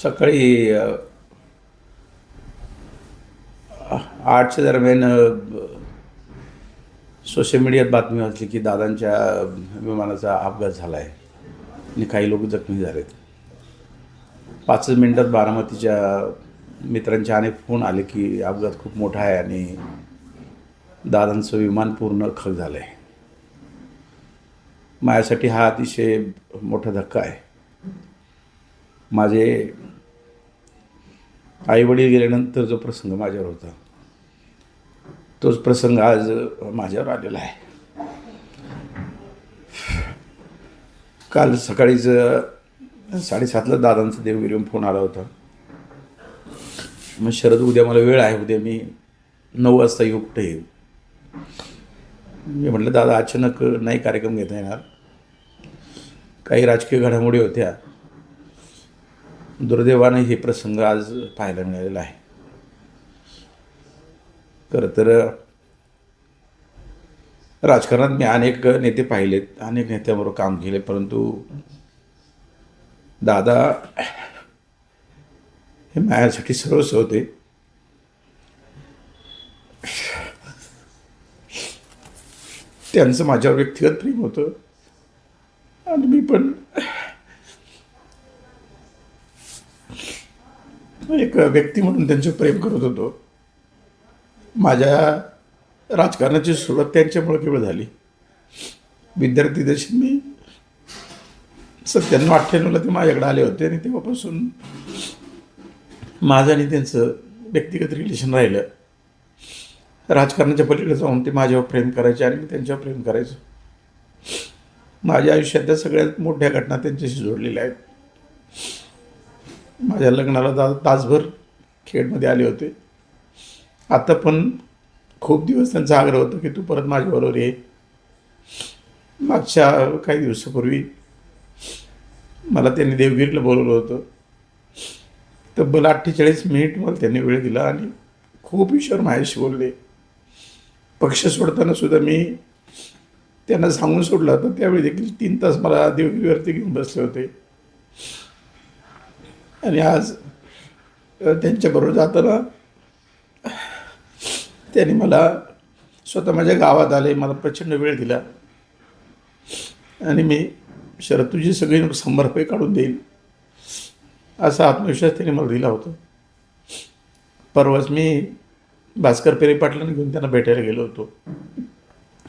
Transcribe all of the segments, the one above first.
सकाळी 8च्या दरम्यान सोशल मीडियात बातमी वाचली की दादांच्या विमानाचा अपघात झाला आहे आणि काही लोक जखमी झालेत. 5 मिनिटात बारामतीच्या मित्रांचे अनेक फोन आले की अपघात खूप मोठा आहे आणि दादांचं विमान पूर्ण खक झालं आहे. माझ्यासाठी हा अतिशय मोठा धक्का आहे. माझे आईवडील गेल्यानंतर जो प्रसंग माझ्यावर होता तोच प्रसंग आज माझ्यावर आलेला आहे. काल सकाळीच 7:30ला दादांचा देवगिरीहून फोन आला होता. मग शरद उद्या मला वेळ आहे, उद्या मी 9 वाजता येऊ, कुठे येऊ? मी म्हटलं दादा अचानक नाही कार्यक्रम घेता येणार, काही राजकीय घडामोडी होत्या. दुर्दैवाने हे प्रसंग आज पाहायला मिळालेला आहे. खरं तर राजकारणात मी अनेक नेते पाहिलेत, अनेक नेत्यांबरोबर काम केले, परंतु दादा हे माझ्यासाठी सर्वस्व होते. त्यांचं माझ्यावर व्यक्तिगत प्रेम होतं आणि मी पण एक व्यक्ती म्हणून त्यांचं प्रेम करत होतो. माझ्या राजकारणाची सुरुवात त्यांच्यामुळे केवळ झाली. विद्यार्थी दशेत मी 97-98ला ते माझ्याकडे आले होते आणि तेव्हापासून माझं आणि त्यांचं व्यक्तिगत रिलेशन राहिलं. राजकारणाच्या पलीकडे जाऊन ते माझ्यावर प्रेम करायचे आणि मी त्यांच्यावर प्रेम करायचो. माझ्या आयुष्यातल्या सगळ्यात मोठ्या घटना त्यांच्याशी जोडलेल्या आहेत. माझ्या लग्नाला दादा तासभर खेडमध्ये आले होते. आता पण खूप दिवस त्यांचा आग्रह होता की तू परत माझ्याबरोबर ये. मागच्या काही दिवसापूर्वी मला त्यांनी देवगिरीला बोलवलं होतं. तब्बल 48 मिनिट मला त्यांनी वेळ दिला आणि खूप विषयावर माझ्याशी बोलले. पक्ष सोडताना सुद्धा मी त्यांना सांगून सोडलं होतं. त्यावेळी देखील 3 तास मला देवगिरीवरती घेऊन बसले होते. आणि आज त्यांच्याबरोबर जाताना त्यांनी मला स्वतः माझ्या गावात आले, मला प्रचंड वेळ दिला आणि मी शरद तुझी सगळी 100 रुपये काढून देईल असा आत्मविश्वास त्यांनी मला दिला होता. परवाच मी भास्कर पेरे पाटलांना घेऊन त्यांना भेटायला गेलो होतो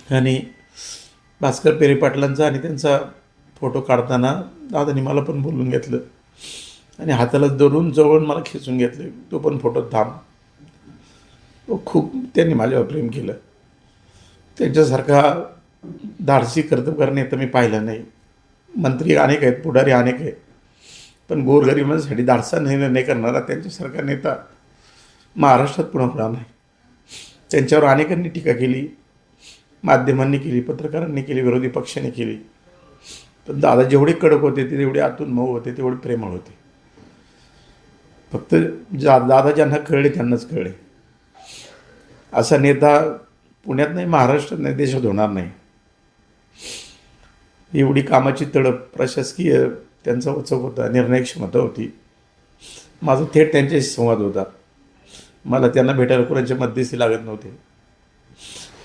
आणि भास्कर पेरे पाटलांचा आणि त्यांचा फोटो काढताना दादांनी मला पण बोलून घेतलं आणि हाताला धरून जवळून मला खेचून घेतले, तो पण फोटो थांब. खूप त्यांनी माझ्यावर प्रेम केलं. त्यांच्यासारखा धाडसी कर्तव्य नेता मी पाहिला नाही. मंत्री अनेक आहेत, पुढारी अनेक आहेत, पण गोरगरिबांसाठी धाडसा निर्णय करणारा त्यांच्यासारखा नेता महाराष्ट्रात पुन्हा नाही. त्यांच्यावर अनेकांनी टीका केली, माध्यमांनी केली, पत्रकारांनी केली, विरोधी पक्षांनी केली. पण दादा जेवढे कडक होते ते तेवढे आतून मऊ होते, तेवढे प्रेमळ होते. फक्त दादा ज्यांना कळले त्यांनाच कळले. असा नेता पुण्यात नाही, महाराष्ट्रात नाही, देशात होणार नाही. एवढी कामाची तडप, प्रशासकीय त्यांचा वचक होता, निर्णय क्षमता होती. माझा थेट त्यांच्याशी संवाद होता. मला त्यांना भेटायला कोणाच्या मध्यस्थी लागत नव्हते.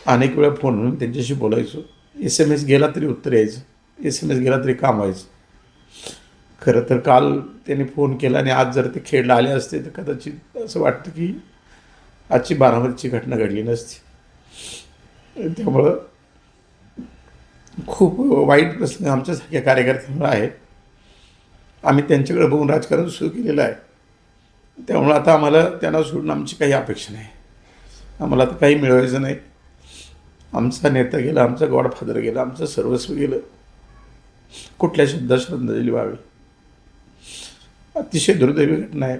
अनेक वेळा फोनवरून त्यांच्याशी बोलायचो. SMS गेला तरी उत्तर यायचं, SMS गेला तरी काम व्हायचं. खरं तर काल त्यांनी फोन केला आणि आज जर ते खेळला आले असते तर कदाचित असं वाटतं की आजची बारामतीची घटना घडली नसती. त्यामुळं खूप वाईट प्रसंग आमच्यासारख्या कार्यकर्त्यांवर आहे. आम्ही त्यांच्याकडे बघून राजकारण सुरू केलेलं आहे. त्यामुळं आता आम्हाला त्यांना सोडून आमची काही अपेक्षा नाही. आम्हाला आता काही मिळवायचं नाही. आमचा नेता गेला, आमचा गॉडफादर गेला, आमचं सर्वस्व गेलं. कुठल्या शब्दात श्रद्धांजली व्हावी. अतिशय दुर्दैवी घटना आहे.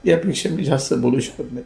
यापेक्षा मी जास्त बोलू शकत नाही.